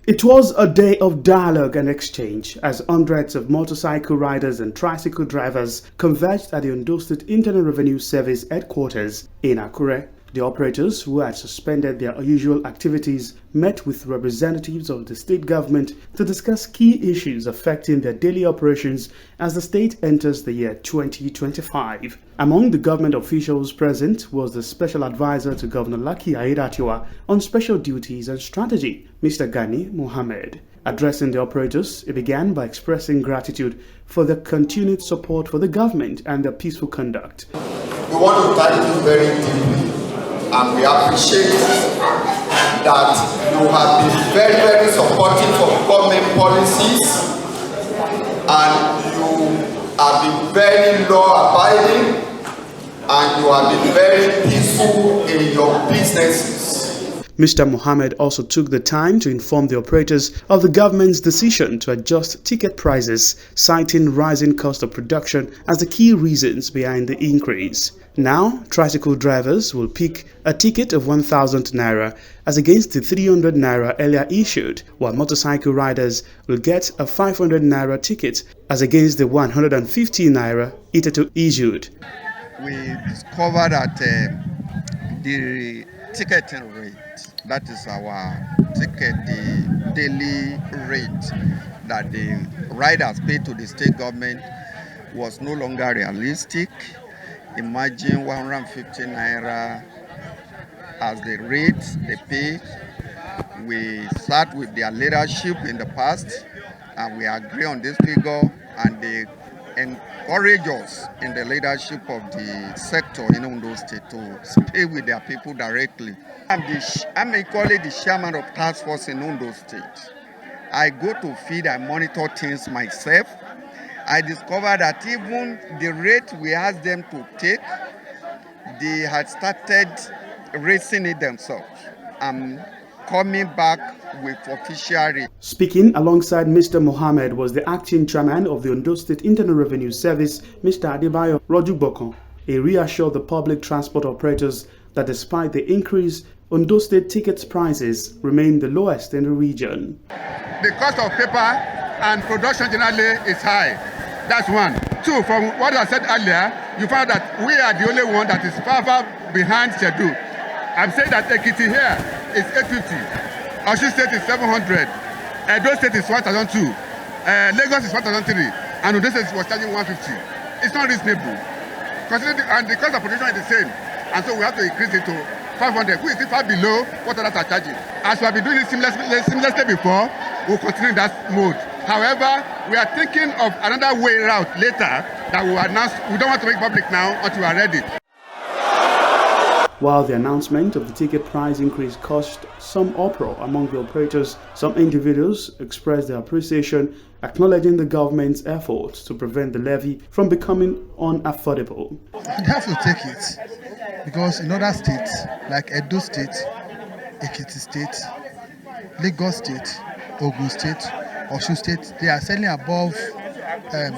It was a day of dialogue and exchange as hundreds of motorcycle riders and tricycle drivers converged at the Ondo State Internal Revenue Service headquarters in Akure. The operators, who had suspended their usual activities, met with representatives of the state government to discuss key issues affecting their daily operations as the state enters the year 2025. Among the government officials present was the Special Advisor to Governor Aiyedatiwa on Special Duties and Strategy, Mr. Gani Mohammed. Addressing the operators, he began by expressing gratitude for their continued support for the government and their peaceful conduct. We want to thank you very deeply. And we appreciate that you have been very, very supportive of government policies, and you have been very law-abiding, and you have been very peaceful in your businesses. Mr. Mohammed also took the time to inform the operators of the government's decision to adjust ticket prices, citing rising cost of production as the key reasons behind the increase. Now, tricycle drivers will pick a ticket of 1,000 naira as against the 300 naira earlier issued, while motorcycle riders will get a 500 naira ticket as against the 150 naira hitherto issued. We discovered that the ticketing rate, that is our ticket, the daily rate that the riders pay to the state government was no longer realistic. Imagine 150 naira as the rate they pay. We sat with their leadership in the past and we agree on this figure, and they encourage us in the leadership of the sector in Ondo State to speak with their people directly. I'm equally the chairman of task force in Ondo State. I go to feed and monitor things myself. I discovered that even the rate we asked them to take, they had started raising it themselves. I'm coming back with official rate. Speaking alongside Mr. Mohammed was the acting chairman of the Ondo State Internal Revenue Service, Mr. Aribisala. He reassured the public transport operators that despite the increase, Ondo State tickets prices remain the lowest in the region. The cost of paper and production generally is high. That's one. Two, from what I said earlier, you found that we are the only one that is far behind schedule. I'm saying that Ekiti here is 850, Osun State is 700, Edo State is 1,002, Lagos is 1,003, and Ondo State was charging 150. It's not reasonable. Considering and the cost of production is the same, and so we have to increase it to 500, which is far below what others are charging. As we have been doing it seamlessly before, we'll continue in that mode. However, we are thinking of another way route later that we will announce. We don't want to make public now until we are ready. While the announcement of the ticket price increase caused some uproar among the operators, some individuals expressed their appreciation, acknowledging the government's efforts to prevent the levy from becoming unaffordable. You have to take it because in other states like Edo State, Ekiti State, Lagos State, Ogun State, Osun State, they are selling above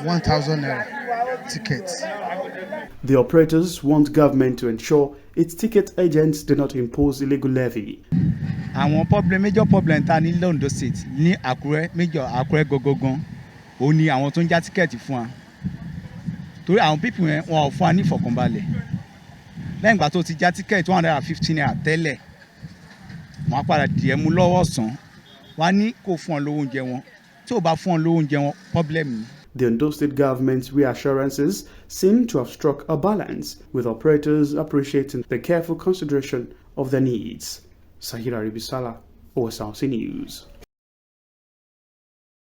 1,000 tickets. The operators want government to ensure its ticket agents do not impose illegal levy. Major problem ta ní Ondo State ní Akure, major Akure gogogan. Ó ní àwọn tó ń já ticket fún wa. Torí àwọn people yẹn wọn ò fún wa ní ìfọ̀kànbalẹ̀. Lẹ́yìn ìgbà tó ti já ticket 150 naira tẹ́lẹ̀. Wọ́n á padà dìé mú lọ́wọ́ ọ̀sán. Wọ́n á ní kó fún ọ lówó oúnjẹ wọn. Tí ò bá fún ọ lówó oúnjẹ wọn, problem ni. The Ondo State government's reassurances seem to have struck a balance, with operators appreciating the careful consideration of their needs. Zaheed Aribisala, OSRC News.